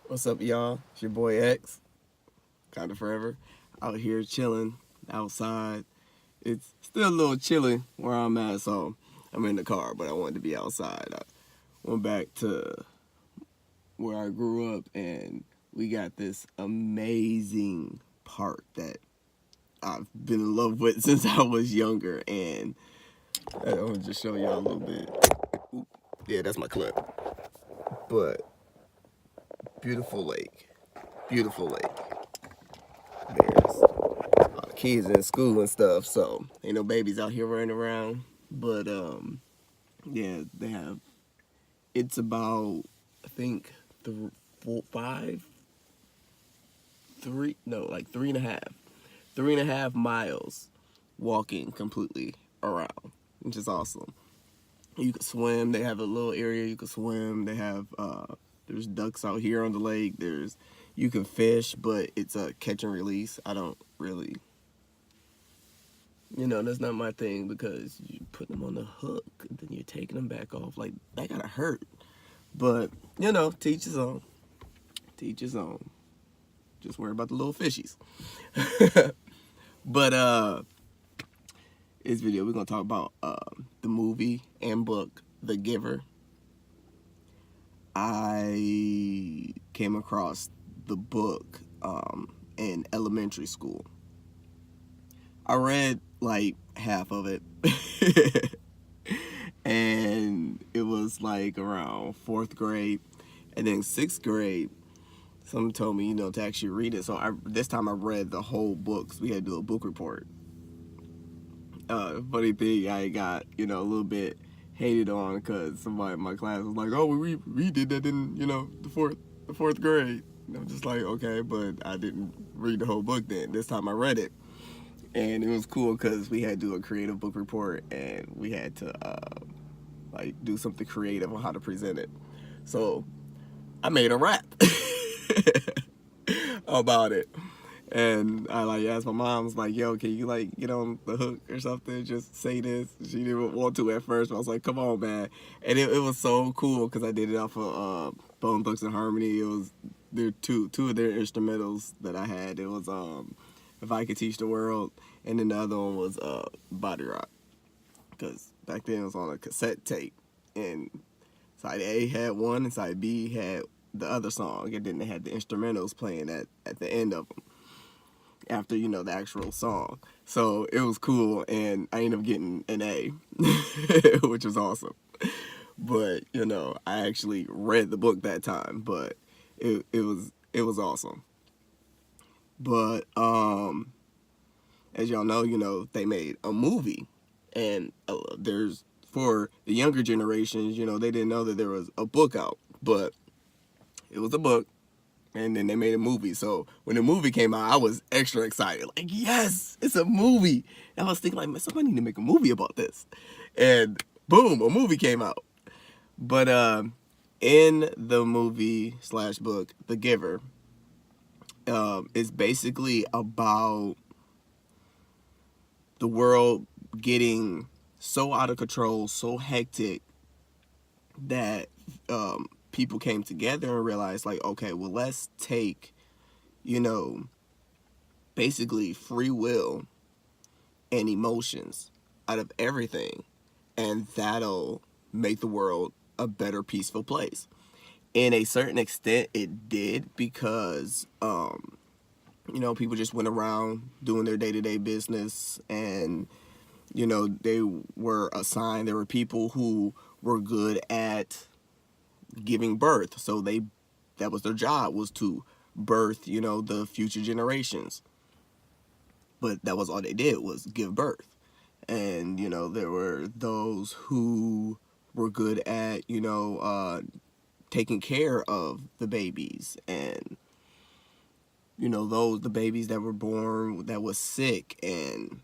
What's up, y'all? It's your boy X, kind of forever, out here chilling outside. It's still a little chilly where I'm at, so I'm in the car, but I wanted to be outside. I went back to where I grew up, and we got this amazing park that I've been in love with since I was younger, and I'm gonna just show y'all a little bit. Oop, yeah, that's my clip. But beautiful lake, beautiful lake. There's kids in school and stuff, so ain't no babies out here running around. But yeah, they have. It's about I think th- four, five, three, no, like 3.5 miles walking completely around, which is awesome. You can swim. They have a little area you can swim. They have there's ducks out here on the lake. There's you can fish, but it's a catch and release. I don't really that's not my thing because you put them on the hook and then you're taking them back off. Like, that gotta hurt. But, teach his own. Teach his own. Just worry about the little fishies. But, this video, we're gonna talk about the movie and book, The Giver. I came across the book in elementary school. I read, like, half of it. And it was like around fourth grade, and then sixth grade someone told me to actually read it, so this time I read the whole book. So we had to do a book report. Funny thing, I got a little bit hated on because somebody in my class was like, oh, we did that in the fourth grade, and I'm just like, okay, but I didn't read the whole book. Then this time I read it, and it was cool because we had to do a creative book report, and we had to like do something creative on how to present it. So I made a rap about it. And I like asked my mom, I was like, yo, can you like get on the hook or something? Just say this. She didn't want to at first, but I was like, come on, man. And it was so cool because I did it off of Bone Thugs and Harmony. It was there two of their instrumentals that I had. It was If I Could Teach the World, and then the other one was Body Rock. Because back then it was on a cassette tape, and side A had one and side B had the other song, and then they had the instrumentals playing at the end of them after the actual song. So it was cool, and I ended up getting an A, which was awesome. But I actually read the book that time, but it was awesome. But as y'all know, they made a movie, and there's for the younger generations, they didn't know that there was a book out, but it was a book, and then they made a movie. So when the movie came out, I was extra excited, like, yes, it's a movie. And I was thinking, like, man, somebody need to make a movie about this, and boom, a movie came out. But in the movie slash book, The Giver, it's basically about the world getting so out of control, so hectic, that people came together and realized, like, okay, well, let's take, you know, basically free will and emotions out of everything, and that'll make the world a better, peaceful place. In a certain extent, it did, because people just went around doing their day-to-day business, and they were assigned. There were people who were good at giving birth, so that was their job, was to birth the future generations. But that was all they did, was give birth. And there were those who were good at taking care of the babies, and the babies that were born that was sick and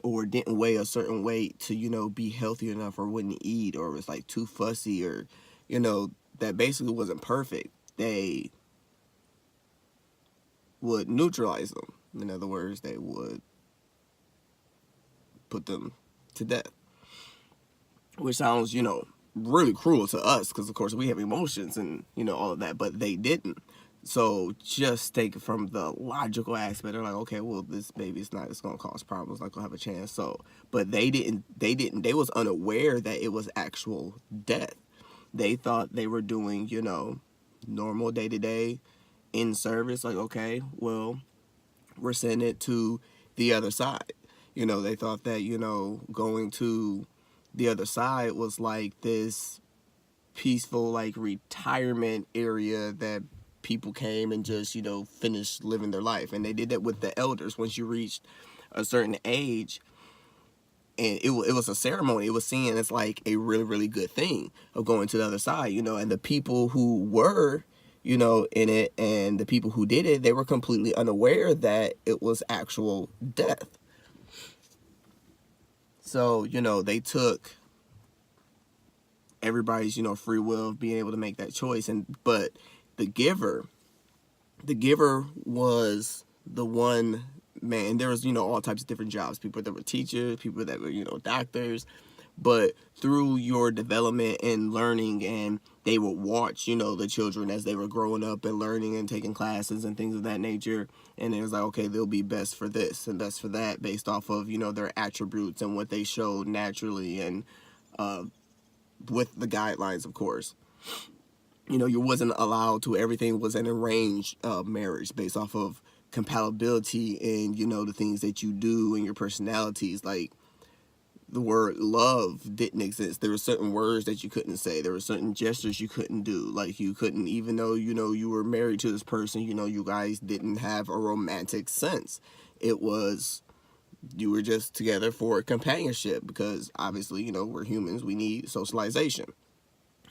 or didn't weigh a certain weight to be healthy enough, or wouldn't eat, or was like too fussy, or that basically wasn't perfect. They would neutralize them. In other words, they would put them to death, which sounds really cruel to us because, of course, we have emotions and, all of that, but they didn't. So just take it from the logical aspect. They're like, okay, well, this baby is not, it's going to cause problems, not going to have a chance. So, but they was unaware that it was actual death. They thought they were doing, normal day to day in service. Like, okay, well, we're sending it to the other side. They thought that, going to the other side was like this peaceful, like, retirement area that people came and just, finished living their life. And they did that with the elders. Once you reached a certain age, and it was a ceremony, it was seen as like a really, really good thing of going to the other side, and the people who were, in it, and the people who did it, they were completely unaware that it was actual death. So, they took everybody's, free will of being able to make that choice. But the giver was the one man. There was, all types of different jobs. People that were teachers, people that were, doctors. But through your development and learning, and they would watch, the children as they were growing up and learning and taking classes and things of that nature. And it was like, okay, they'll be best for this and best for that based off of, their attributes and what they showed naturally, and with the guidelines, of course. You wasn't allowed to, everything was an arranged marriage based off of compatibility and, the things that you do and your personalities. Like, the word love didn't exist. There were certain words that you couldn't say. There were certain gestures you couldn't do. Like, you couldn't, even though, you were married to this person, you guys didn't have a romantic sense. It was, you were just together for companionship because, obviously, we're humans. We need socialization.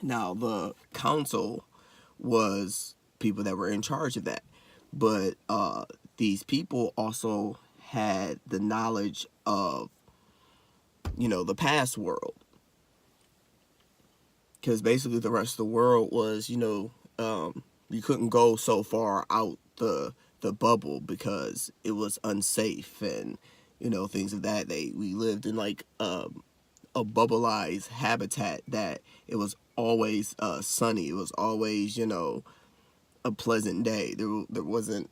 Now, the council was people that were in charge of that. But these people also had the knowledge of, the past world. Because basically the rest of the world was, you couldn't go so far out the bubble because it was unsafe and, things of that. We lived in like a bubbleized habitat that it was always sunny. It was always, a pleasant day. There wasn't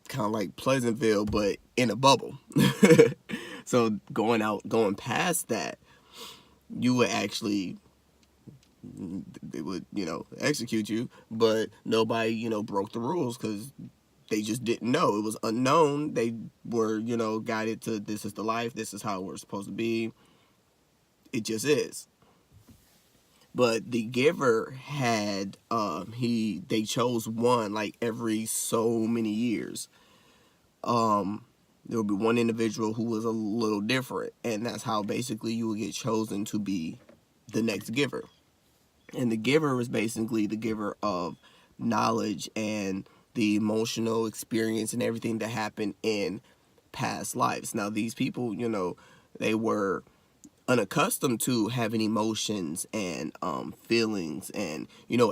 kind of like Pleasantville, but in a bubble. So going past that, you would actually, they would, execute you, but nobody, broke the rules because they just didn't know. It was unknown. They were, guided to, this is the life, this is how we're supposed to be. It just is. But the giver had, they chose one like every so many years. There would be one individual who was a little different, and that's how basically you would get chosen to be the next giver. And the giver was basically the giver of knowledge and the emotional experience and everything that happened in past lives. Now, these people, they were unaccustomed to having emotions and feelings and,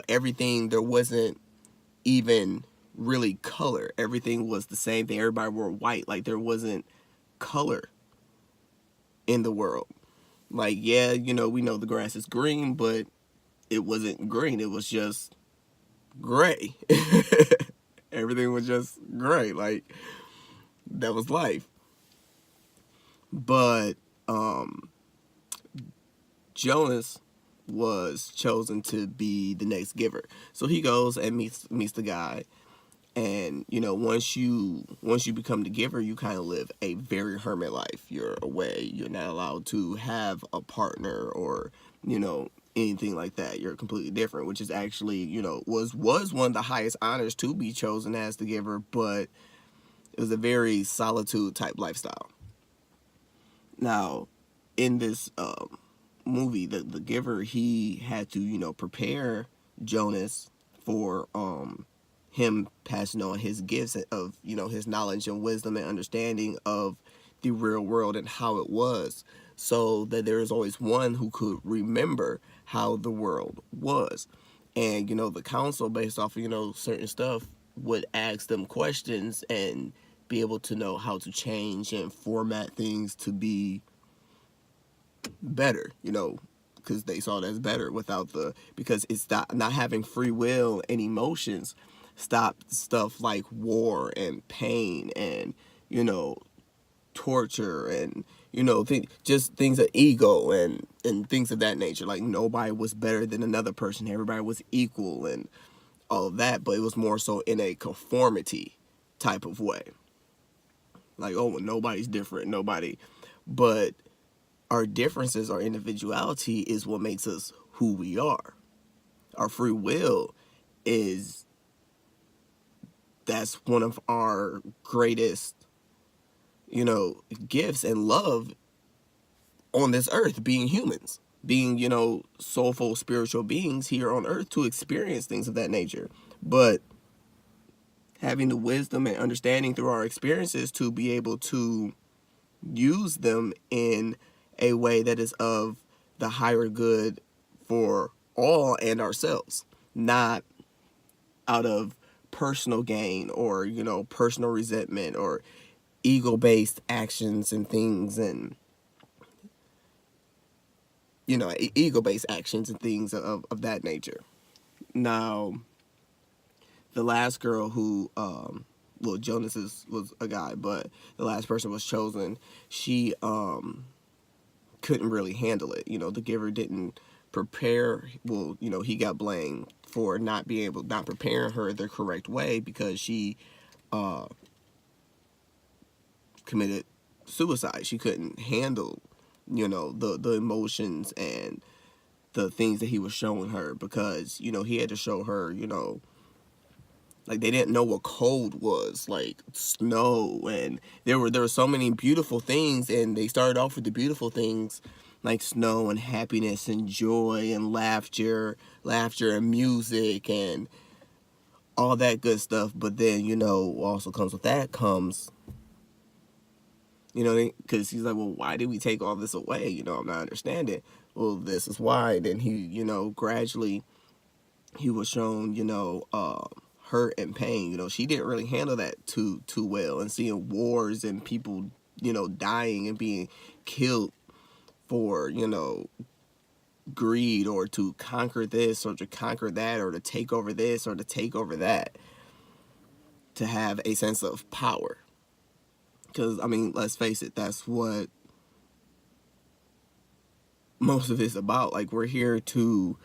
everything. There wasn't even really color. Everything was the same thing. Everybody wore white. Like, there wasn't color in the world. Like, yeah, we know the grass is green, but it wasn't green. It was just gray. Everything was just gray. Like, that was life. But Jonas was chosen to be the next giver. So he goes and meets the guy. And, once you become the giver, you kind of live a very hermit life. You're away. You're not allowed to have a partner or, anything like that. You're completely different, which is actually, was one of the highest honors to be chosen as the giver, but it was a very solitude type lifestyle. Now, in this movie, the giver, he had to, prepare Jonas for him passing on his gifts of, his knowledge and wisdom and understanding of the real world and how it was, so that there is always one who could remember how the world was. And, the council, based off of, certain stuff, would ask them questions and be able to know how to change and format things to be better, because they saw it as better without because it's not having free will and emotions stopped stuff like war and pain and, torture and, just things of ego and things of that nature. Like, nobody was better than another person. Everybody was equal and all of that, but it was more so in a conformity type of way. Like, oh, well, nobody's different, nobody. But our differences, our individuality is what makes us who we are. Our free will that's one of our greatest, gifts and love on this earth, being humans, being, soulful spiritual beings here on earth to experience things of that nature. But having the wisdom and understanding through our experiences to be able to use them in a way that is of the higher good for all and ourselves, not out of personal gain or, personal resentment or ego-based actions and things and, ego-based actions and things of that nature. Now, the last girl who, well, Jonas was a guy, but the last person was chosen, she couldn't really handle it. The giver didn't prepare. Well, he got blamed for not preparing her the correct way because she committed suicide. She couldn't handle, the emotions and the things that he was showing her because, he had to show her, like they didn't know what cold was, like snow, and there were so many beautiful things, and they started off with the beautiful things like snow and happiness and joy and laughter and music and all that good stuff. But then, also comes with that comes, because he's like, well, why did we take all this away? I'm not understanding. Well, this is why. Then he, gradually he was shown, hurt and pain. She didn't really handle that too well, and seeing wars and people, dying and being killed for, greed or to conquer this or to conquer that or to take over this or to take over that, to have a sense of power. Because, let's face it, that's what most of it's about. Like, we're here to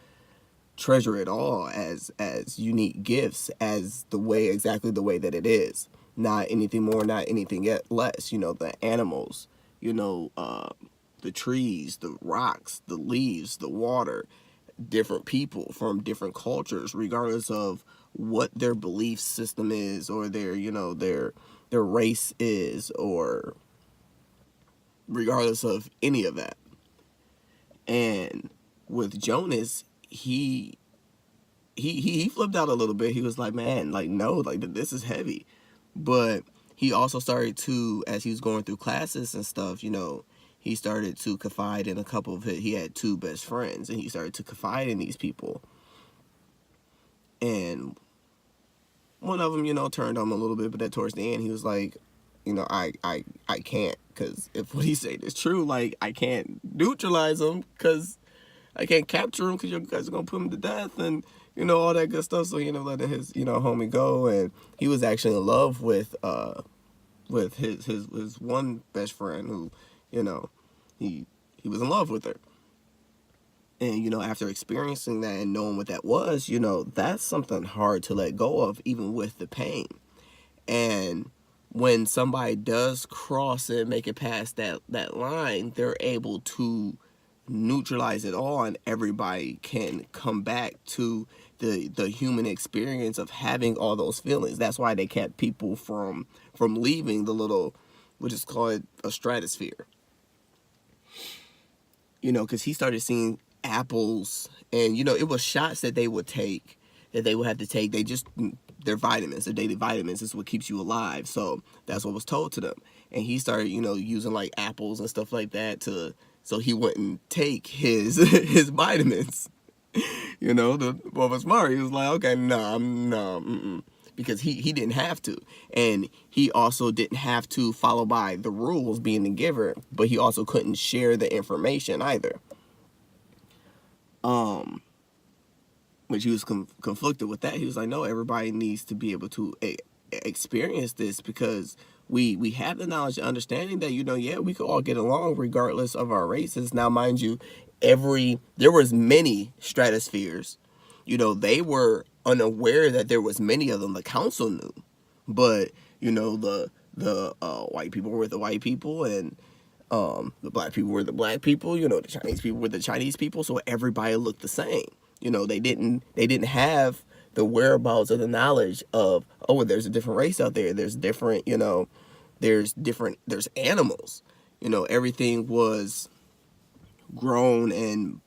treasure it all as unique gifts, as exactly the way that it is, not anything more, not anything less. The animals, the trees, the rocks, the leaves, the water, different people from different cultures, regardless of what their belief system is or their race is, or regardless of any of that. And with Jonas, he flipped out a little bit. He was like, man, like, no, like, this is heavy. But he also started to, as he was going through classes and stuff, he started to confide in a couple of he had two best friends, and he started to confide in these people. And one of them, turned on him a little bit, but then towards the end, he was like, I can't, because if what he's saying is true, like, I can't neutralize him, because I can't capture him, because you guys are going to put him to death, and, all that good stuff. So he ended up letting his, homie go, and he was actually in love with his one best friend who, he was in love with her. And, after experiencing that and knowing what that was, that's something hard to let go of, even with the pain. And when somebody does cross it and make it past that line, they're able to neutralize it all, and everybody can come back to the human experience of having all those feelings. That's why they kept people from leaving the little, which is called a stratosphere. Because he started seeing apples, and it was shots that they would have to take. They're vitamins, their daily vitamins is what keeps you alive. So that's what was told to them. And he started, using like apples and stuff like that so he wouldn't take his vitamins. The boy was smart. He was like, okay, no, because he didn't have to. And he also didn't have to follow by the rules, being the giver, but he also couldn't share the information either. which he was conflicted with that. He was like, no, everybody needs to be able to experience this, because we have the knowledge and understanding that, yeah, we could all get along regardless of our races. Now, mind you, there was many stratospheres. They were unaware that there was many of them. The council knew, but the white people were the white people, and the black people were the black people. The Chinese people were the Chinese people. So everybody looked the same. They didn't have the whereabouts of the knowledge of, oh, there's a different race out there. There's different, there's animals. Everything was grown, and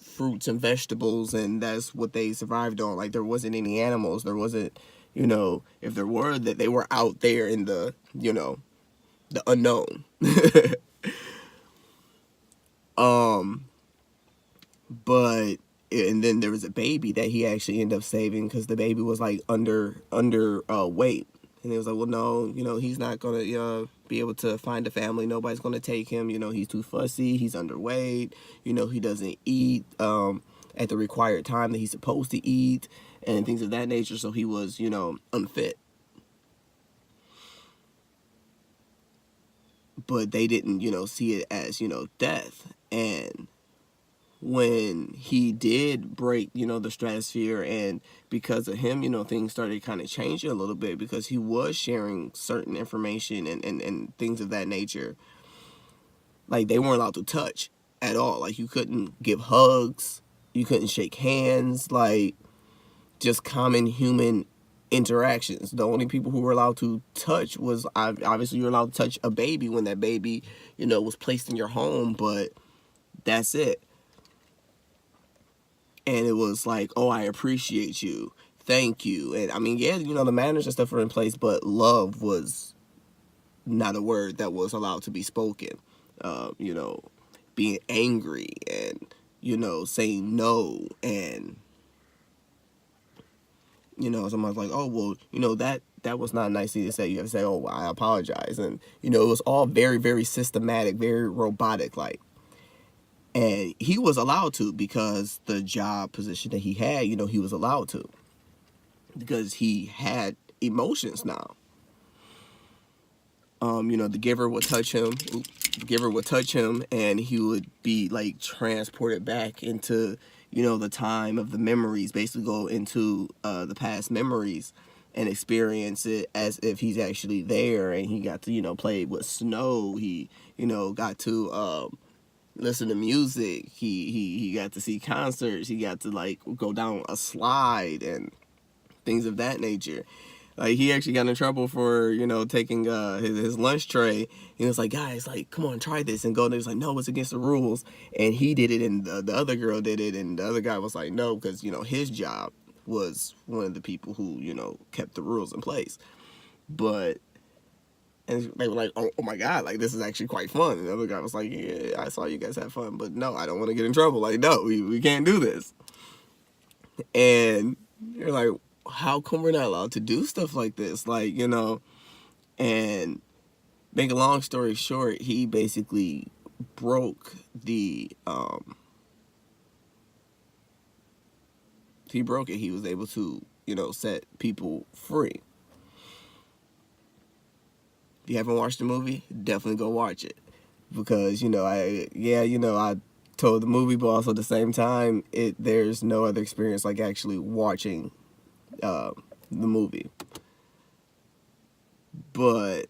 fruits and vegetables, and that's what they survived on. Like, there wasn't any animals. There wasn't, if there were, that they were out there in the the unknown. But and then there was a baby that he actually ended up saving, because the baby was like under weight, and he was like, well, no, he's not gonna be able to find a family. Nobody's gonna take him. He's too fussy. He's underweight. He doesn't eat at the required time that he's supposed to eat, and things of that nature. So he was unfit. But they didn't see it as death. And when he did break, the stratosphere, and because of him, things started kind of changing a little bit, because he was sharing certain information and things of that nature. Like, they weren't allowed to touch at all. Like, you couldn't give hugs, you couldn't shake hands, like, just common human interactions. The only people who were allowed to touch was, obviously, you're allowed to touch a baby when that baby, was placed in your home, but that's it. And it was like, oh, I appreciate you, thank you. And I mean, yeah, the manners and stuff were in place, but love was not a word that was allowed to be spoken. Being angry, and saying no, and someone's like, oh, well, that was not nice to say. You have to say, oh, I apologize. And it was all very, very systematic, very robotic like. And he was allowed to, because the job position that he had, he was allowed to, because he had emotions now. The giver would touch him. The giver would touch him, and he would be like transported back into, the time of the memories. Basically, go into the past memories and experience it as if he's actually there. And he got to, play with snow. He, got to listen to music. He got to see concerts. He got to like go down a slide and things of that nature. Like, he actually got in trouble for taking his lunch tray. He was like, guys, like, come on, try this, and go. And he was like, no, it's against the rules. And he did it, and the other girl did it, and the other guy was like, no, because his job was one of the people who kept the rules in place. But and they were like, oh my God, like, this is actually quite fun. And the other guy was like, yeah, I saw you guys have fun, but no, I don't want to get in trouble. Like, no, we can't do this. And you're like, how come we're not allowed to do stuff like this? Like, and make a long story short, he basically broke the, he broke it. He was able to, set people free. If you haven't watched the movie, definitely go watch it, because I told the movie, but also at the same time, there's no other experience like actually watching the movie. But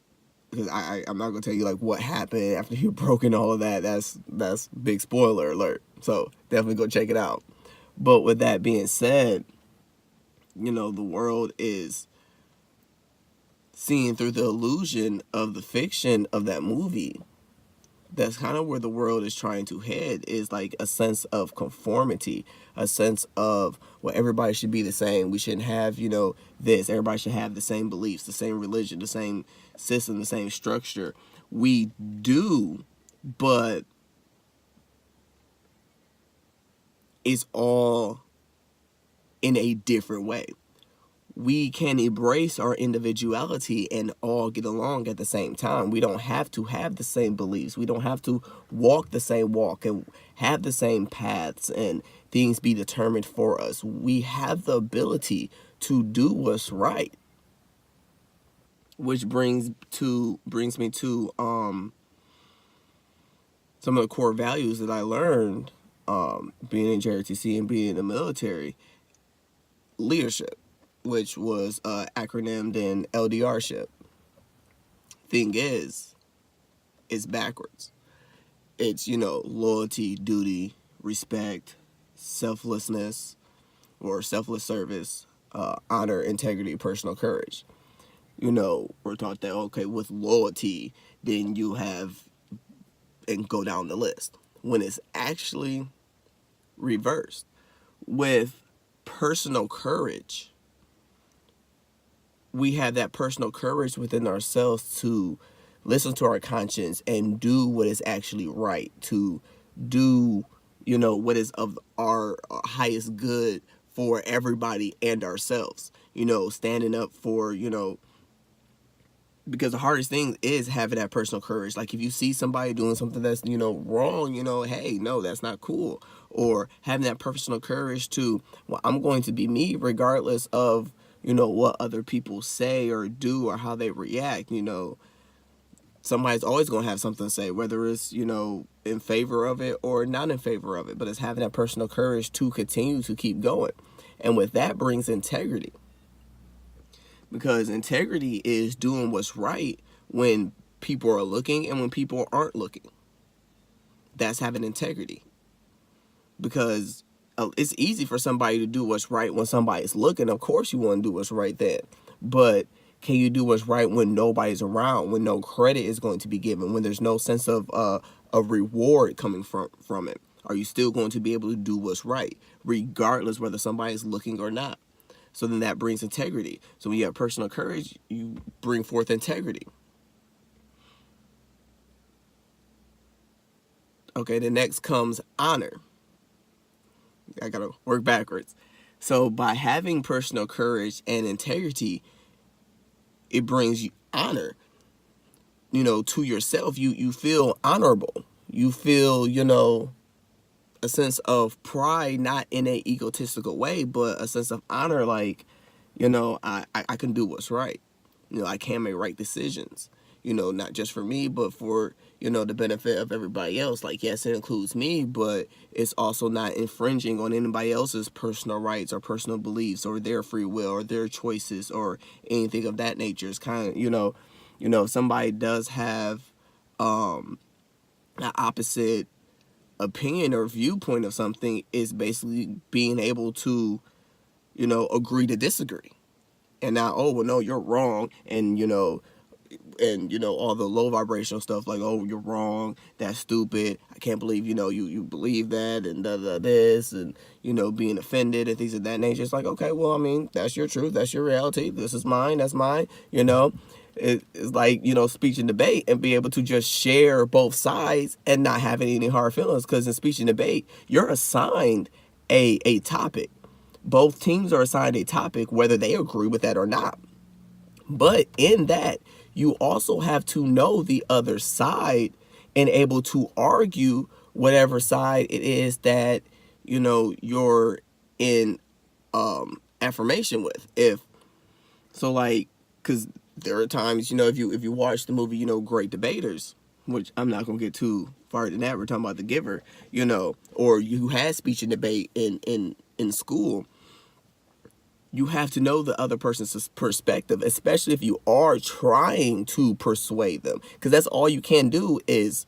because I'm not gonna tell you like what happened after he broke and all of that. That's big spoiler alert. So definitely go check it out. But with that being said, the world is seeing through the illusion of the fiction of that movie. That's kind of where the world is trying to head, is like a sense of conformity, a sense of, well, everybody should be the same. We shouldn't have, this. Everybody should have the same beliefs, the same religion, the same system, the same structure. We do, but it's all in a different way. we can embrace our individuality and all get along at the same time. We don't have to have the same beliefs. We don't have to walk the same walk and have the same paths and things be determined for us. We have the ability to do what's right, which brings me to some of the core values that I learned being in JRTC and being in the military. Leadership, which was acronymed in LDRSHIP. Thing is, it's backwards. It's, loyalty, duty, respect, selflessness, or selfless service, honor, integrity, personal courage. We're taught that, okay, with loyalty, then you have, and go down the list. When it's actually reversed. With personal courage, we have that personal courage within ourselves to listen to our conscience and do what is actually right, to do, what is of our highest good for everybody and ourselves, standing up for, because the hardest thing is having that personal courage. Like if you see somebody doing something that's, wrong, hey, no, that's not cool. Or having that personal courage to, well, I'm going to be me regardless of, what other people say or do or how they react. Somebody's always going to have something to say, whether it's, in favor of it or not in favor of it. But it's having that personal courage to continue to keep going. And with that brings integrity. Because integrity is doing what's right when people are looking and when people aren't looking. That's having integrity. Because it's easy for somebody to do what's right when somebody's looking. Of course you want to do what's right then. But can you do what's right when nobody's around, when no credit is going to be given, when there's no sense of a reward coming from it? Are you still going to be able to do what's right, regardless whether somebody's looking or not? So then that brings integrity. So when you have personal courage, you bring forth integrity. Okay, the next comes honor. I gotta work backwards. So by having personal courage and integrity, it brings you honor. To yourself, you feel honorable. You feel, a sense of pride, not in an egotistical way, but a sense of honor, like, I can do what's right. I can make right decisions, not just for me, but for, the benefit of everybody else. Like, yes, it includes me, but it's also not infringing on anybody else's personal rights or personal beliefs or their free will or their choices or anything of that nature. It's kind of, if somebody does have an opposite opinion or viewpoint of something, is basically being able to, agree to disagree. And now, oh, well, no, you're wrong. And, all the low vibrational stuff like, oh, you're wrong. That's stupid. I can't believe, you believe that and this and, being offended and things of that nature. It's like, okay, well, I mean, that's your truth. That's your reality. This is mine. That's mine. It's like, speech and debate, and be able to just share both sides and not having any hard feelings. Because in speech and debate, you're assigned a topic. Both teams are assigned a topic, whether they agree with that or not. But in that, you also have to know the other side and able to argue whatever side it is that, you're in affirmation with. Because there are times, if you watch the movie, Great Debaters, which I'm not going to get too far than that. We're talking about The Giver, or you had speech and debate in school. You have to know the other person's perspective, especially if you are trying to persuade them. Because that's all you can do is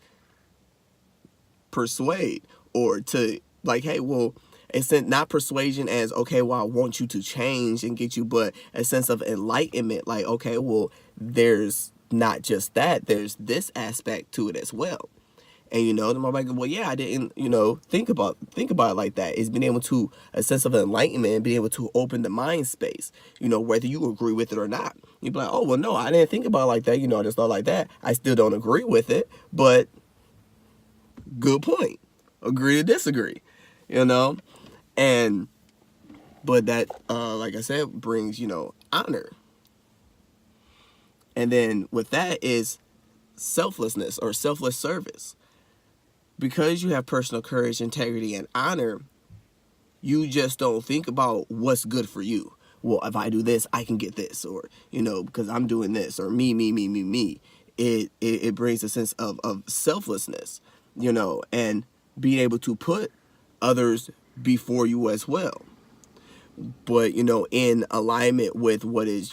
persuade, or to, like, hey, well, it's not persuasion as, okay, well, I want you to change and get you, but a sense of enlightenment, like, okay, well, there's not just that, there's this aspect to it as well. And, then I'm like, well, yeah, I didn't, think about it like that. It's being able to, a sense of enlightenment and being able to open the mind space, whether you agree with it or not. You'd be like, oh, well, no, I didn't think about it like that. I just thought like that. I still don't agree with it, but good point. Agree to disagree, and But that, like I said, brings, honor. And then with that is selflessness or selfless service. Because you have personal courage, integrity, and honor, you just don't think about what's good for you. Well, if I do this, I can get this, or because I'm doing this, or me. It brings a sense of selflessness, and being able to put others before you as well. But in alignment with what is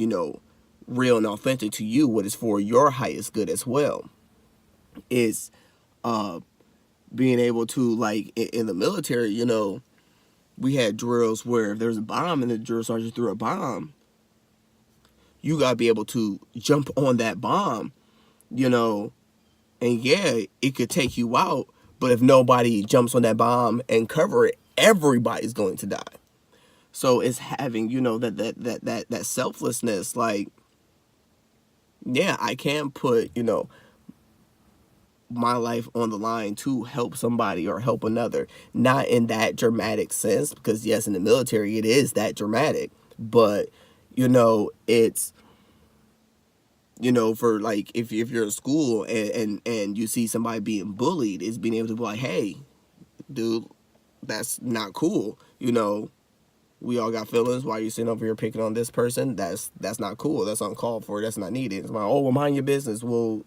real and authentic to you, what is for your highest good as well, is being able to, like, in the military, we had drills where if there's a bomb and the drill sergeant threw a bomb, you got to be able to jump on that bomb, and yeah, it could take you out, but if nobody jumps on that bomb and cover it, everybody's going to die. So it's having, that selflessness, like, yeah, I can put, my life on the line to help somebody or help another. Not in that dramatic sense, because yes, in the military it is that dramatic, but it's for, like, if you're in school and you see somebody being bullied, it's being able to be like, hey, dude, that's not cool. We all got feelings. Why are you sitting over here picking on this person? That's not cool. That's uncalled for. That's not needed. It's like, oh, well, mind your business. Well,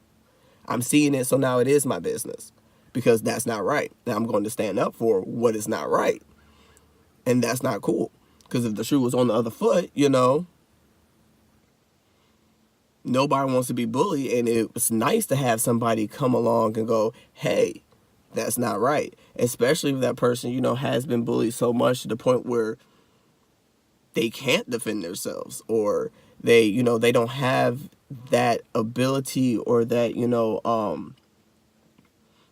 I'm seeing it, so now it is my business, because that's not right. Now I'm going to stand up for what is not right, and that's not cool. Because if the shoe was on the other foot, nobody wants to be bullied, and it's nice to have somebody come along and go, hey, that's not right. Especially if that person, has been bullied so much to the point where they can't defend themselves, or they don't have that ability, or that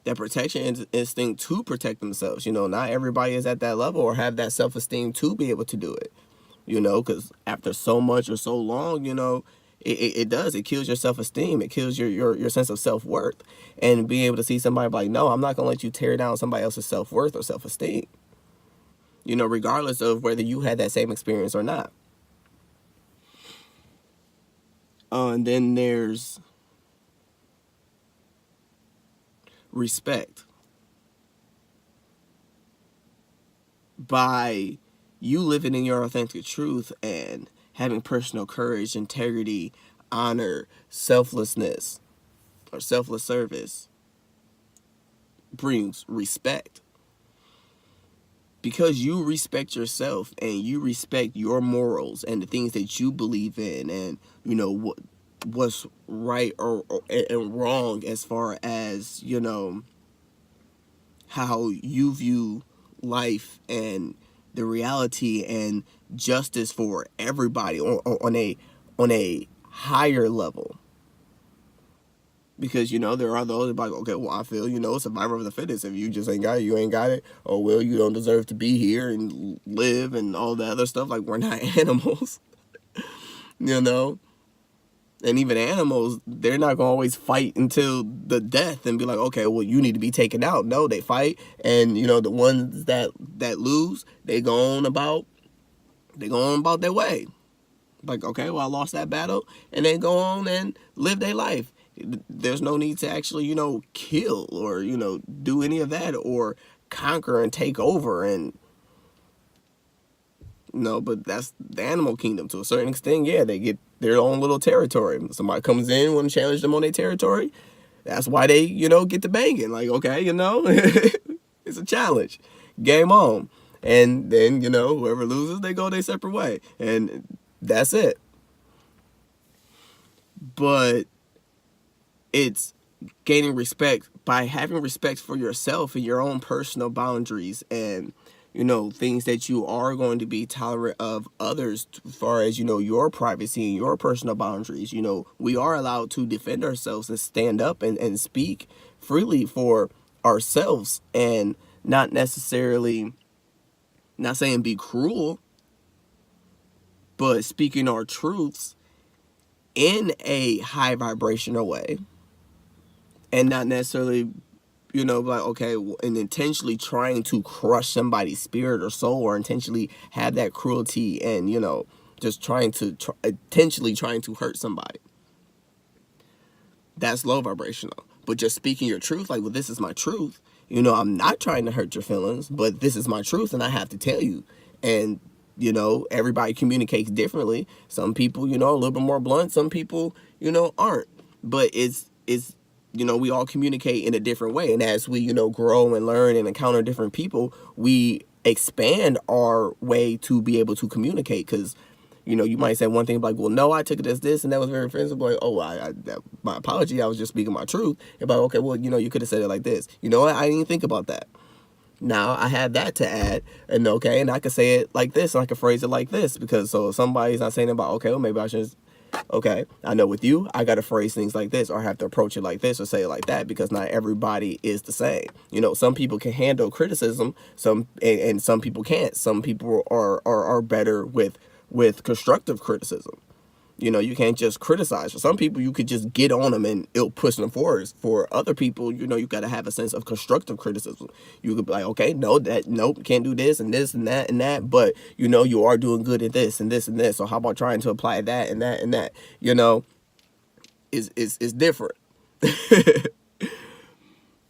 that protection instinct to protect themselves. Not everybody is at that level or have that self-esteem to be able to do it, because after so much or so long, it kills your self-esteem. It kills your sense of self-worth. And being able to see somebody like, no, I'm not going to let you tear down somebody else's self-worth or self-esteem, regardless of whether you had that same experience or not. And then there's respect. By you living in your authentic truth and having personal courage, integrity, honor, selflessness, or selfless service, brings respect. Because you respect yourself and you respect your morals and the things that you believe in, and what's right and wrong as far as how you view life and the reality and justice for everybody on a higher level. Because there are those that are like, okay, well, I feel survivor of the fittest. If you just ain't got it, you ain't got it. Or, well, you don't deserve to be here and live and all that other stuff. Like, we're not animals. And even animals, they're not gonna always fight until the death and be like, okay, well, you need to be taken out. No, they fight, and the ones that lose, they go on about their way. Like, okay, well, I lost that battle, and then go on and live their life. There's no need to actually, kill or, do any of that, or conquer and take over. And but that's the animal kingdom to a certain extent. Yeah, they get their own little territory. Somebody comes in, want to challenge them on their territory. That's why they, get to banging. Like, okay, it's a challenge. Game on. And then, whoever loses, they go their separate way. And that's it. But it's gaining respect by having respect for yourself and your own personal boundaries, and things that you are going to be tolerant of others, as far as your privacy and your personal boundaries. We are allowed to defend ourselves and stand up and speak freely for ourselves, and not necessarily, not saying be cruel, but speaking our truths in a high vibrational way, and not necessarily like, okay, and intentionally trying to crush somebody's spirit or soul, or intentionally have that cruelty and, just intentionally trying to hurt somebody. That's low vibrational. But just speaking your truth, like, well, this is my truth. I'm not trying to hurt your feelings, but this is my truth and I have to tell you. And, everybody communicates differently. Some people, a little bit more blunt. Some people, aren't. But it's we all communicate in a different way. And as we, grow and learn and encounter different people, we expand our way to be able to communicate. Because, you might say one thing like, well, no, I took it as this, and that was very offensive. Like, oh, my apology. I was just speaking my truth. About, okay, well, you could have said it like this. You know what? I didn't think about that. Now I have that to add, and okay, and I could say it like this, and I could phrase it like this, because so if somebody's not saying about, okay, well, maybe I should just, okay, I know with you, I got to phrase things like this, or I have to approach it like this, or say it like that, because not everybody is the same. Some people can handle criticism, and some people can't. Some people are better with constructive criticism. You can't just criticize. For some people, you could just get on them and it'll push them forward. For other people, you got to have a sense of constructive criticism. You could be like, okay, nope, can't do this and that, but, you are doing good at this and this and this. So how about trying to apply that and that and that? Is different.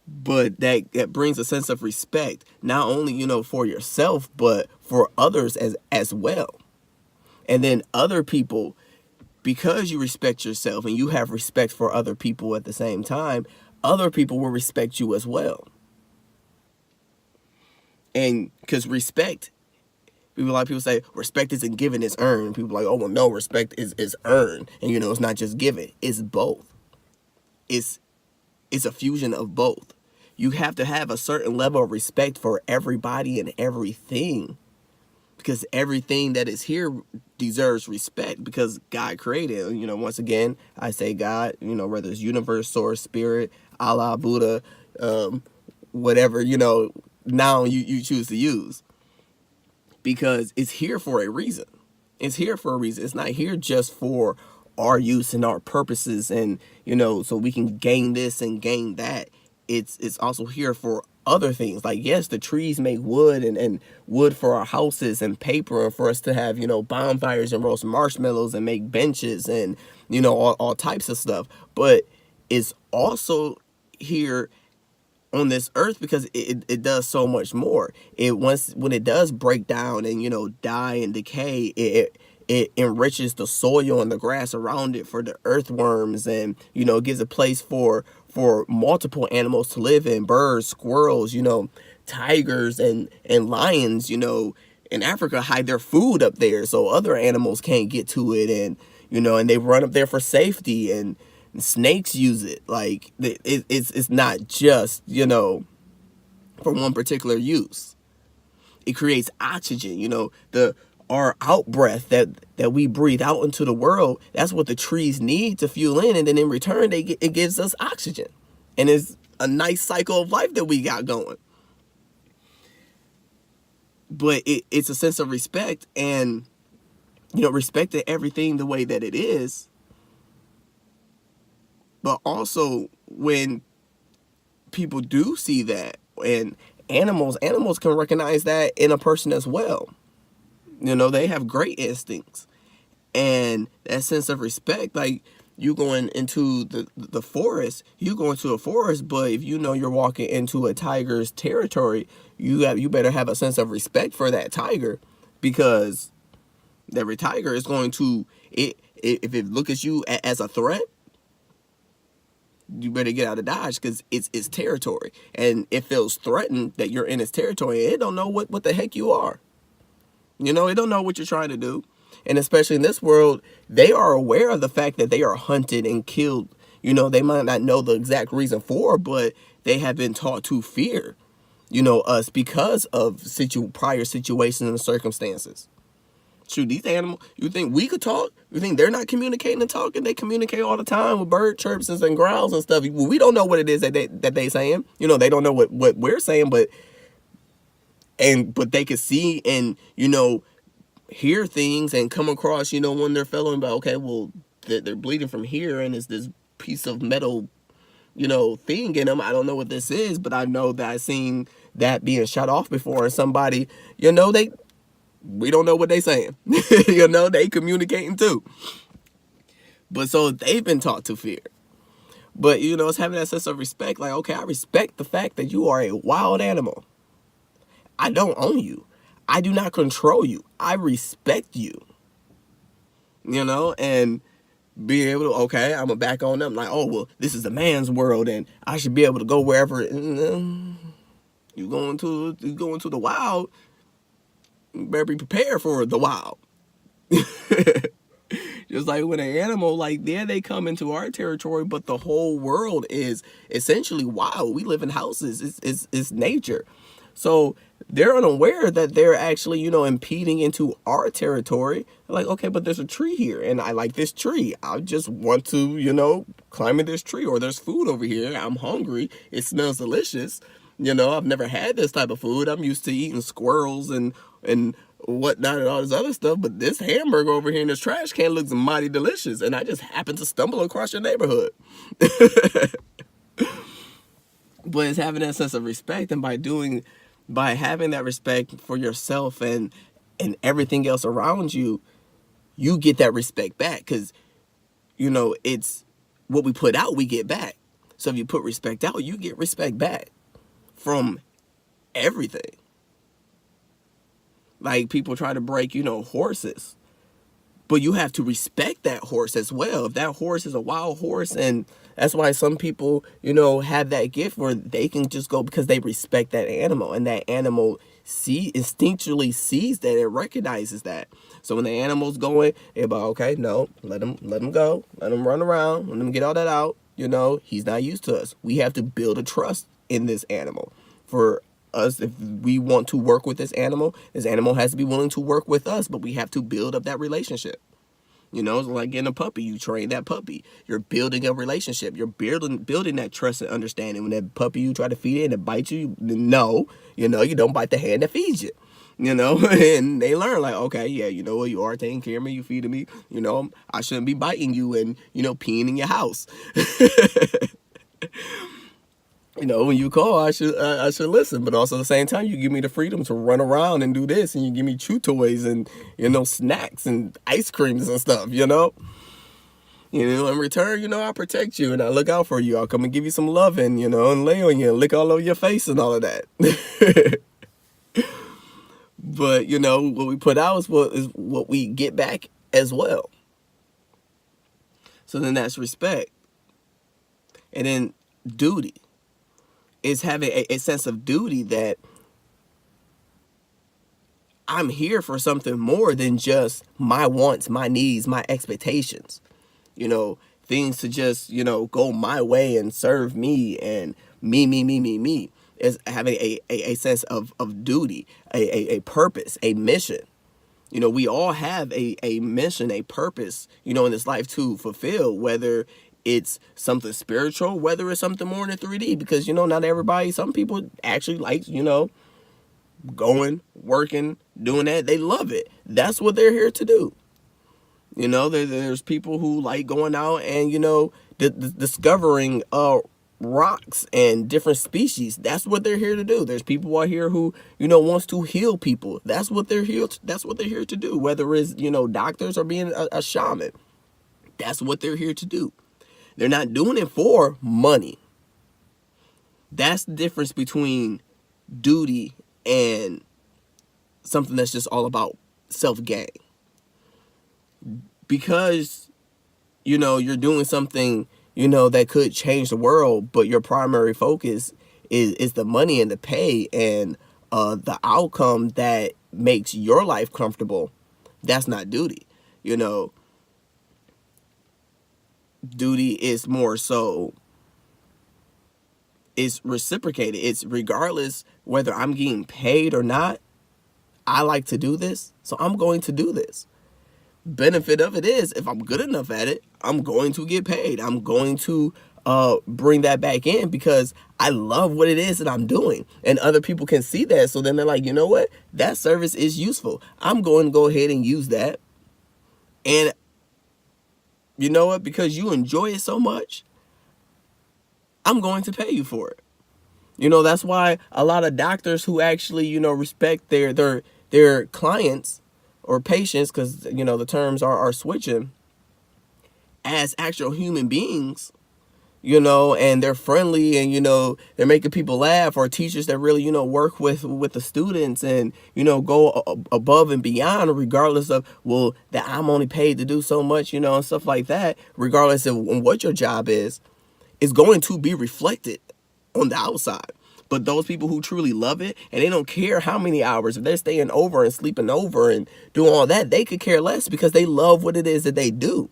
But that brings a sense of respect, not only, for yourself, but for others as well. And then other people, because you respect yourself and you have respect for other people at the same time, other people will respect you as well. And because respect, a lot of people say respect isn't given, it's earned. People are like, oh, well, no, respect is earned. And, it's not just given, it's both. It's a fusion of both. You have to have a certain level of respect for everybody and everything, because everything that is here deserves respect, because God created it. Once again, I say God, whether it's universe, source, spirit, Allah, Buddha, whatever, now you choose to use, because it's here for a reason. It's here for a reason. It's not here just for our use and our purposes and, so we can gain this and gain that. It's also here for other things. Like, yes, the trees make wood and wood for our houses and paper, and for us to have, bonfires and roast marshmallows and make benches and, all types of stuff. But it's also here on this earth because it does so much more. When it does break down and, die and decay, it enriches the soil and the grass around it for the earthworms, and, it gives a place for multiple animals to live in, birds, squirrels, tigers and lions, in Africa hide their food up there so other animals can't get to it, and, and they run up there for safety, and snakes use it. Like, it's not just, for one particular use. It creates oxygen, our out breath that we breathe out into the world, that's what the trees need to fuel in, and then in return it gives us oxygen, and it's a nice cycle of life that we got going. But it's a sense of respect, and respecting everything the way that it is. But also, when people do see that, and animals can recognize that in a person as well. They have great instincts, and that sense of respect, like, you going into the forest, you go into a forest, but if you're walking into a tiger's territory, you better have a sense of respect for that tiger, because every tiger is going to, if it look at you as a threat, you better get out of Dodge, because it's territory, and it feels threatened that you're in its territory. It don't know what the heck you are. It don't know what you're trying to do. And especially in this world, they are aware of the fact that they are hunted and killed. They might not know the exact reason for, but they have been taught to fear, us because of prior situations and circumstances. Shoot, these animals, you think we could talk? You think they're not communicating and talking? They communicate all the time with bird chirps and growls and stuff. We don't know what it is that they saying. They don't know what we're saying, but they could see and, hear things and come across, when they're feeling about, okay, well, they're bleeding from here, and it's this piece of metal, thing in them. I don't know what this is, but I know that I've seen that being shut off before, and somebody, we don't know what they saying. They communicating too. But so they've been taught to fear. But, it's having that sense of respect. Like, okay, I respect the fact that you are a wild animal. I don't own you. I do not control you. I respect you. And being able to, okay, I'm going to back on them. Like, oh, well, this is a man's world, and I should be able to go wherever. You go into the wild, you better be prepared for the wild. Just like when an animal, like, there they come into our territory, but the whole world is essentially wild. We live in houses. It's nature. So they're unaware that they're actually, impeding into our territory. They're like, okay, but there's a tree here, and I like this tree. I just want to, climb in this tree, or there's food over here. I'm hungry. It smells delicious. I've never had this type of food. I'm used to eating squirrels and whatnot and all this other stuff, but this hamburger over here in this trash can looks mighty delicious, and I just happened to stumble across your neighborhood. But it's having that sense of respect, and by having that respect for yourself and everything else around you, you get that respect back, because it's what we put out, we get back. So if you put respect out, you get respect back from everything. Like, people try to break, horses. But you have to respect that horse as well. If that horse is a wild horse, and that's why some people, have that gift where they can just go because they respect that animal. And that animal instinctually sees that, it recognizes that. So when the animal's going, they're about, okay, no, let him go. Let him run around. Let him get all that out. He's not used to us. We have to build a trust in this animal. For us, if we want to work with this animal has to be willing to work with us, but we have to build up that relationship. It's like getting a puppy. You train that puppy. You're building a relationship. You're building that trust and understanding. When that puppy, you try to feed it and it bites you, no, you don't bite the hand that feeds you. And they learn, like, okay, yeah, you are taking care of me, you feeding me, I shouldn't be biting you and, peeing in your house. When you call, I should listen. But also at the same time, you give me the freedom to run around and do this, and you give me chew toys and, snacks and ice creams and stuff, in return, I protect you and I look out for you. I'll come and give you some loving, and lay on you and lick all over your face and all of that. But, what we put out is what we get back as well. So then that's respect. And then duty. Is having a sense of duty that I'm here for something more than just my wants, my needs, my expectations. Things to just, go my way and serve me and me. Is having a sense of duty, a purpose, a mission. We all have a mission, a purpose, in this life to fulfill, whether it's something spiritual, whether it's something more in the 3D, because, not everybody, some people actually like, going, working, doing that. They love it. That's what they're here to do. There's people who like going out and, discovering rocks and different species. That's what they're here to do. There's people out here who, wants to heal people. That's what they're here to do. Whether it's, doctors or being a shaman. That's what they're here to do. They're not doing it for money. That's the difference between duty and something that's just all about self-gain. Because, you're doing something, that could change the world, but your primary focus is the money and the pay and the outcome that makes your life comfortable. That's not duty. Duty is more so, it's reciprocated. It's regardless whether I'm getting paid or not, I like to do this, so I'm going to do this. Benefit of it is, if I'm good enough at it, I'm going to get paid. I'm going to bring that back in because I love what it is that I'm doing. And other people can see that, so then they're like, you know what? That service is useful. I'm going to go ahead and use that. And you know what? Because you enjoy it so much, I'm going to pay you for it. That's why a lot of doctors who actually, respect their clients or patients, because, the terms are switching, as actual human beings, and they're friendly, and, they're making people laugh, or teachers that really, work with the students, and, go above and beyond, regardless of, well, that I'm only paid to do so much, and stuff like that, regardless of what your job is going to be reflected on the outside. But those people who truly love it, and they don't care how many hours, if they're staying over and sleeping over and doing all that, they could care less because they love what it is that they do.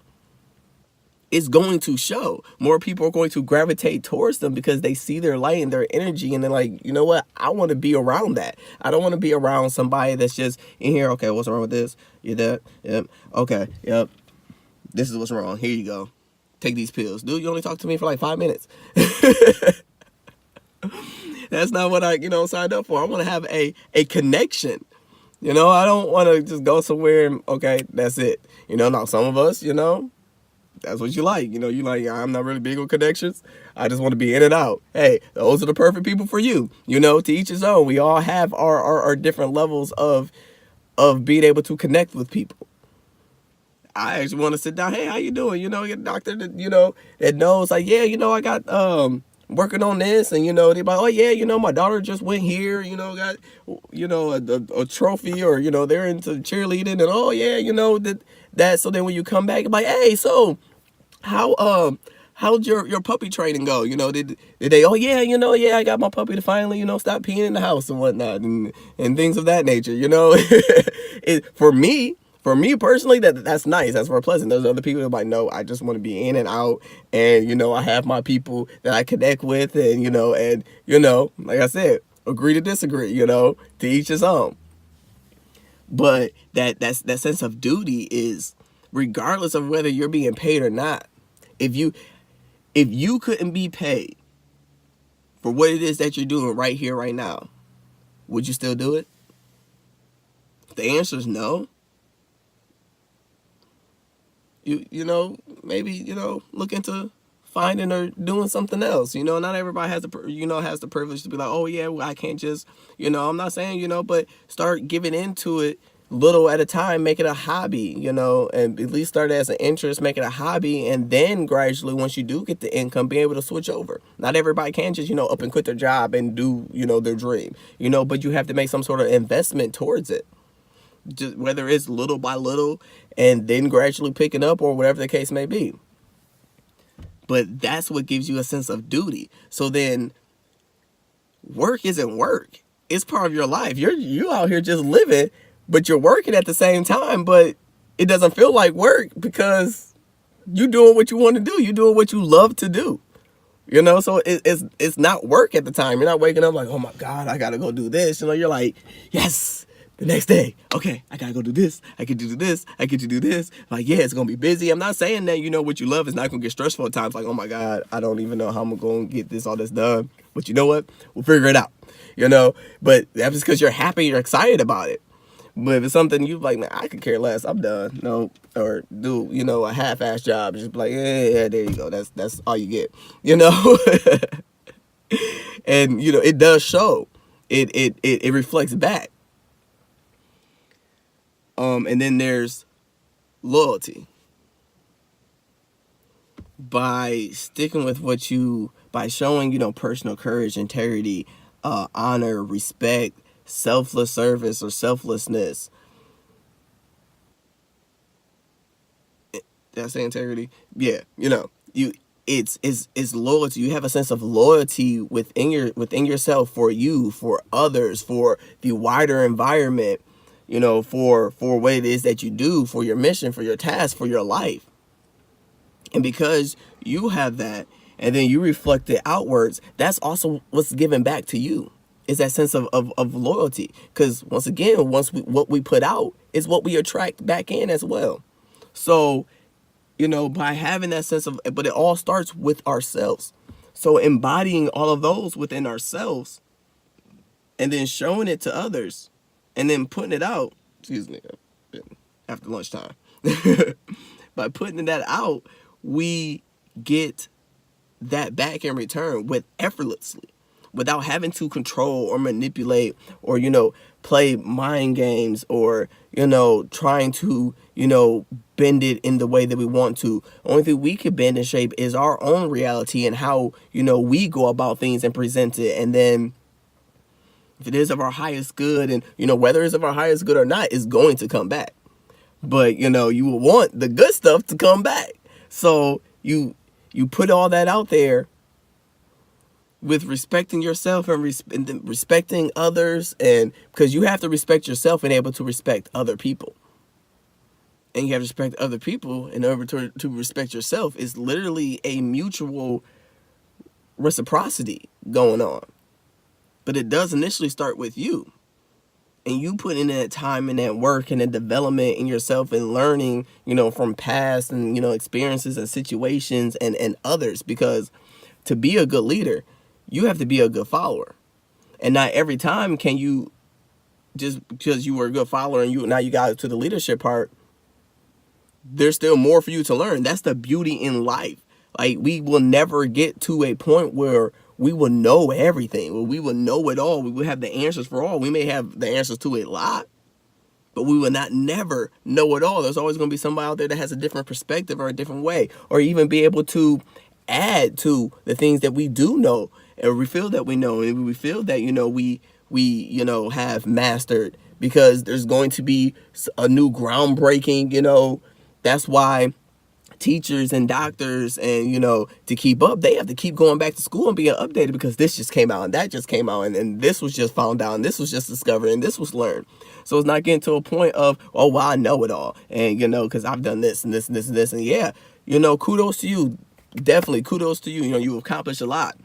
It's going to show. More people are going to gravitate towards them because they see their light and their energy, and they're like, you know what? I want to be around that. I don't want to be around somebody that's just in here, okay, what's wrong with this? You that? Yep. Okay, yep. This is what's wrong. Here you go. Take these pills. Dude, you only talked to me for like 5 minutes. That's not what I, signed up for. I want to have a connection. I don't want to just go somewhere and, okay, that's it. Now some of us, that's what you like. You like, I'm not really big on connections. I just want to be in and out. Hey, those are the perfect people for you. To each his own. We all have our different levels of being able to connect with people. I actually want to sit down. Hey, how you doing? Get a doctor that, that knows, like, yeah, I got, working on this, and, they're like, oh yeah, my daughter just went here, got, a trophy, or, they're into cheerleading, and oh yeah, that. So then when you come back, I'm like, hey, so how'd your puppy training go? Did they, oh yeah, yeah, I got my puppy to finally, stop peeing in the house and whatnot, and things of that nature, For me personally, that's nice. That's more pleasant. There's other people that are like, no, I just want to be in and out, and I have my people that I connect with, and like I said, agree to disagree. To each his own. But that sense of duty is, regardless of whether you're being paid or not. If you couldn't be paid for what it is that you're doing right here, right now, would you still do it? The answer is no. Maybe, look into finding or doing something else. Not everybody has the privilege to be like, oh yeah, well, I can't just, I'm not saying, but start giving into it little at a time, make it a hobby, and at least start as an interest, make it a hobby, and then gradually, once you do get the income, be able to switch over. Not everybody can just, up and quit their job and do, their dream, but you have to make some sort of investment towards it. Just whether it's little by little and then gradually picking up, or whatever the case may be. But that's what gives you a sense of duty. So then work isn't work. It's part of your life. You out here just living, but you're working at the same time, but it doesn't feel like work because you're doing what you want to do. You're doing what you love to do. So it's not work at the time. You're not waking up like, oh my God, I got to go do this. You're like, yes. The next day, okay, I gotta go do this. I get to do this. I get to do this. Like, yeah, it's gonna be busy. I'm not saying that, what you love is not gonna get stressful at times. Like, oh my God, I don't even know how I'm gonna get all this done. But you know what? We'll figure it out. But that's just because you're happy, you're excited about it. But if it's something you like, man, I could care less. I'm done. No, or do a half-ass job. Just be like, yeah, there you go. That's all you get. And it does show. It reflects back. And then there's loyalty. By sticking with by showing, personal courage, integrity, honor, respect, selfless service, or selflessness. Did I say integrity? Yeah, it's loyalty. You have a sense of loyalty within yourself, for you, for others, for the wider environment. For what it is that you do, for your mission, for your task, for your life. And because you have that, and then you reflect it outwards, that's also what's given back to you, is that sense of loyalty. Because once again, what we put out is what we attract back in as well. So, by having that sense of, but it all starts with ourselves. So embodying all of those within ourselves, and then showing it to others, and then putting it out, after lunchtime. By putting that out, we get that back in return with effortlessly, without having to control or manipulate or, play mind games or, trying to, bend it in the way that we want to. Only thing we can bend and shape is our own reality and how, we go about things and present it. And then if it is of our highest good, and, whether it's of our highest good or not, it's going to come back. But, you will want the good stuff to come back. So you put all that out there with respecting yourself and respecting others, and because you have to respect yourself and able to respect other people. And you have to respect other people in order to respect yourself. Is literally a mutual reciprocity going on. But it does initially start with you. And you put in that time and that work and that development in yourself and learning, from past and, experiences and situations and others. Because to be a good leader, you have to be a good follower. And not every time can you, just because you were a good follower and now you got to the leadership part, there's still more for you to learn. That's the beauty in life. Like, we will never get to a point where we will know everything, where we will know it all. We will have the answers for all. We may have the answers to a lot, but we will not never know it all. There's always going to be somebody out there that has a different perspective or a different way, or even be able to add to the things that we do know, and we feel that we know, and we feel that, we have mastered, because there's going to be a new groundbreaking, that's why teachers and doctors and, to keep up, they have to keep going back to school and being updated, because this just came out and that just came out and this was just found out and this was just discovered and this was learned. So it's not getting to a point of, oh, well, I know it all. And, because I've done this and this and this and this. And yeah, kudos to you. Definitely kudos to you. You accomplished a lot.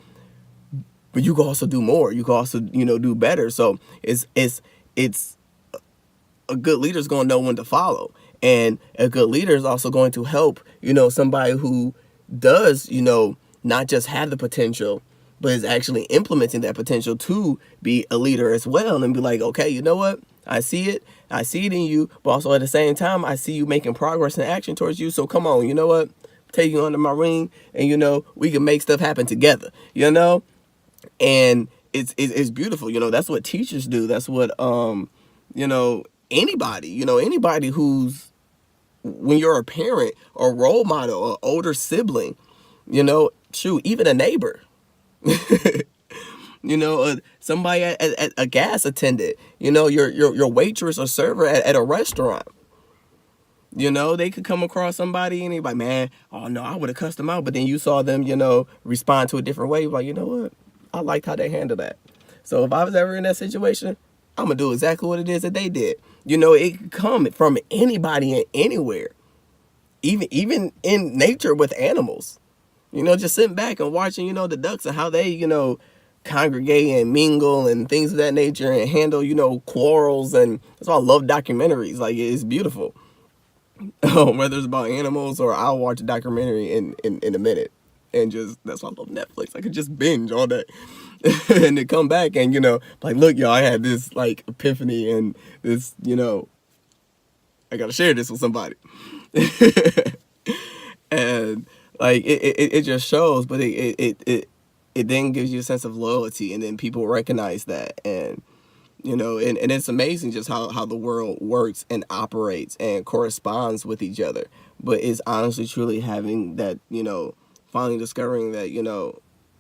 But you can also do more. You can also, do better. So it's a good leader is going to know when to follow. And a good leader is also going to help, somebody who does, not just have the potential, but is actually implementing that potential to be a leader as well, and be like, okay, you know what? I see it in you, but also at the same time, I see you making progress and action towards you. So come on, you know what? Take you under my wing, and, we can make stuff happen together, and it's beautiful. That's what teachers do. That's what, anybody who's, when you're a parent or role model or older sibling, even a neighbor, somebody at a gas attendant, your waitress or server at a restaurant, they could come across somebody and they're like, man, oh no, I would have cussed them out. But then you saw them, respond to a different way. Like, you know what? I liked how they handled that. So if I was ever in that situation, I'm going to do exactly what it is that they did. It could come from anybody and anywhere, even in nature with animals, just sitting back and watching, the ducks and how they, congregate and mingle and things of that nature and handle, quarrels. And that's why I love documentaries. Like, it's beautiful. Whether it's about animals or I'll watch a documentary in a minute. And that's why I love Netflix. I could just binge all day and then come back and, like, look, y'all, I had this, like, epiphany and this, I got to share this with somebody. And, like, it just shows, but it then gives you a sense of loyalty, and then people recognize that. And, and it's amazing just how the world works and operates and corresponds with each other. But it's honestly, truly having that, finally discovering that,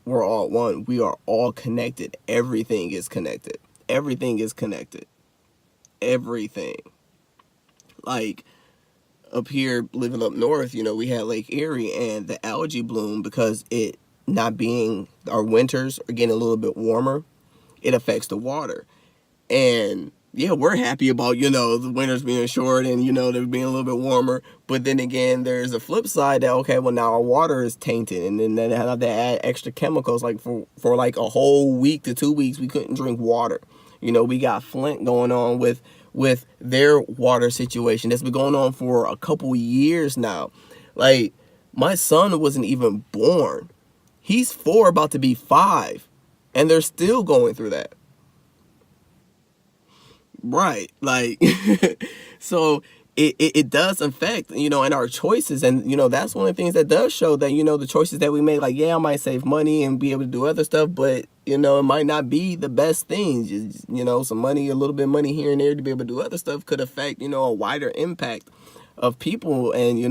we're all one. We are all connected. Everything is connected. Everything is connected. Everything. Like, up here, living up north, we had Lake Erie, and the algae bloom, because it not being, our winters are getting a little bit warmer, it affects the water. And yeah, we're happy about, the winters being short and, they're being a little bit warmer. But then again, there's a flip side that, okay, well, now our water is tainted. And then they have to add extra chemicals. Like for like a whole week to 2 weeks, we couldn't drink water. We got Flint going on with their water situation. That's been going on for a couple years now. Like, my son wasn't even born. He's 4, about to be 5. And they're still going through that. Right. Like, so it does affect, in our choices. And, that's one of the things that does show that, the choices that we make, like, yeah, I might save money and be able to do other stuff, but, it might not be the best things. Just, some money, a little bit of money here and there to be able to do other stuff could affect, a wider impact of people and,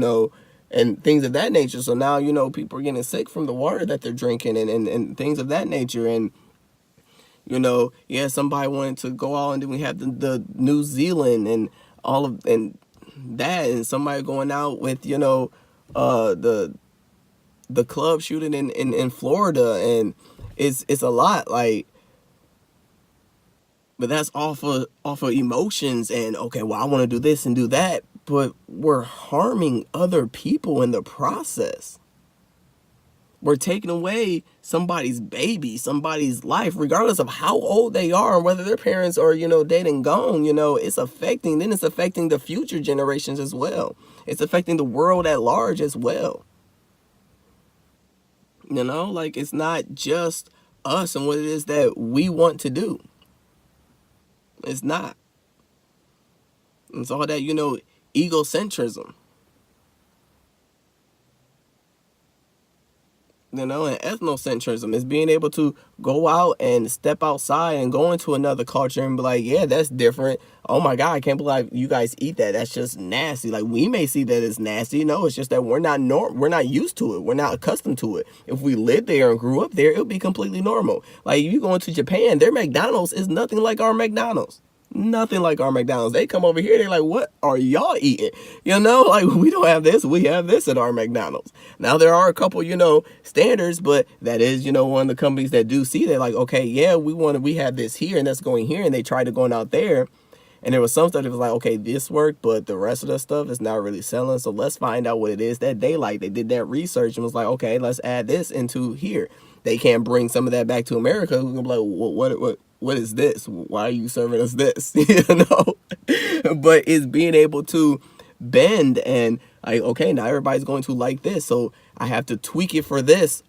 and things of that nature. So now, people are getting sick from the water that they're drinking and things of that nature. And, yeah, somebody wanted to go out, and then we have the New Zealand and all of, and that, and somebody going out with, the club shooting in Florida, and it's a lot, like, but that's off of emotions, and okay, well, I want to do this and do that, but we're harming other people in the process. We're taking away somebody's baby, somebody's life, regardless of how old they are, and whether their parents are, dead and gone. It's affecting the future generations as well. It's affecting the world at large as well. Like, it's not just us and what it is that we want to do. It's not. It's all that, egocentrism. And ethnocentrism is being able to go out and step outside and go into another culture and be like, yeah, that's different. Oh my God, I can't believe you guys eat that. That's just nasty. Like, we may see that as nasty. No, it's just that we're not used to it. We're not accustomed to it. If we lived there and grew up there, it would be completely normal. Like, if you go into Japan, their McDonald's is nothing like our McDonald's. Nothing like our McDonald's. They come over here, they're like, what are y'all eating? Like, we don't have this. We have this at our McDonald's. Now, there are a couple, standards, but that is, one of the companies that do see that, like, okay, yeah, we have this here and that's going here, and they tried to go out there. And there was some stuff that was like, okay, this worked, but the rest of the stuff is not really selling. So let's find out what it is that they like. They did that research and was like, okay, let's add this into here. They can't bring some of that back to America. We're gonna be like, what is this? Why are you serving us this? But it's being able to bend and, like, okay, now everybody's going to like this, so I have to tweak it for this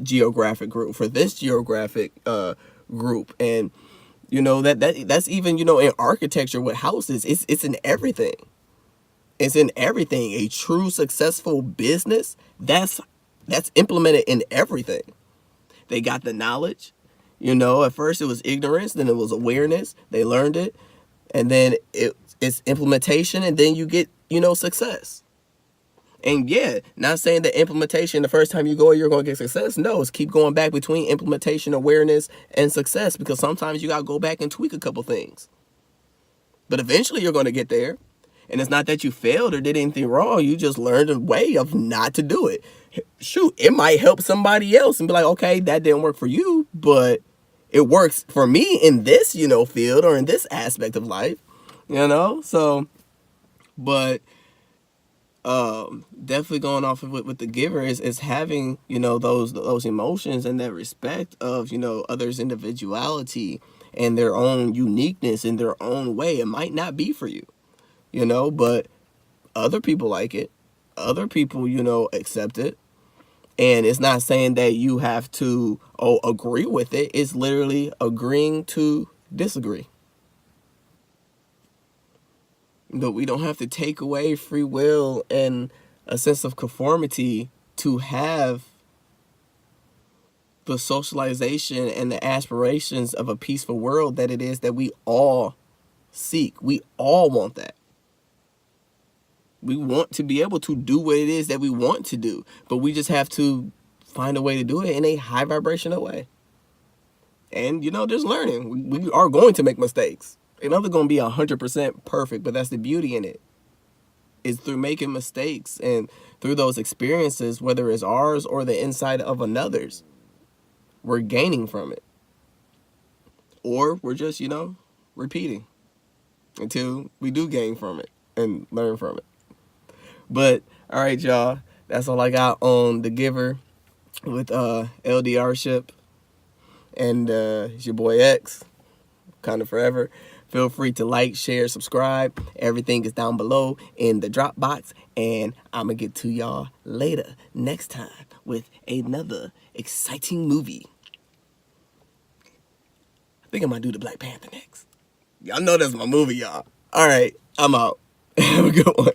geographic group, group. And that's even, in architecture with houses, it's in everything. It's in everything. A true successful business, that's implemented in everything. They got the knowledge. At first it was ignorance, then it was awareness. They learned it, and then it's implementation, and then you get, success. And yeah, not saying that implementation, the first time you go, you're going to get success. No, it's keep going back between implementation, awareness, and success, because sometimes you got to go back and tweak a couple things. But eventually you're going to get there. And it's not that you failed or did anything wrong. You just learned a way of not to do it. Shoot, it might help somebody else and be like, okay, that didn't work for you, but it works for me in this, field or in this aspect of life, So, but definitely going off of with the giver is having, those emotions and that respect of, others' individuality and their own uniqueness in their own way. It might not be for you. But other people like it. Other people, accept it. And it's not saying that you have to, agree with it. It's literally agreeing to disagree. But we don't have to take away free will and a sense of conformity to have the socialization and the aspirations of a peaceful world that it is that we all seek. We all want that. We want to be able to do what it is that we want to do, but we just have to find a way to do it in a high vibrational way. And, there's learning. We are going to make mistakes. They're never going to be 100% perfect, but that's the beauty in it. Is through making mistakes and through those experiences, whether it's ours or the inside of another's, we're gaining from it. Or we're just, repeating until we do gain from it and learn from it. But, all right, y'all, that's all I got on The Giver with LDRSHIP. And it's your boy X, Wakanda Forever. Feel free to like, share, subscribe. Everything is down below in the drop box. And I'm going to get to y'all later, next time, with another exciting movie. I think I might do the Black Panther next. Y'all know that's my movie, y'all. All right. I'm out. Have a good one.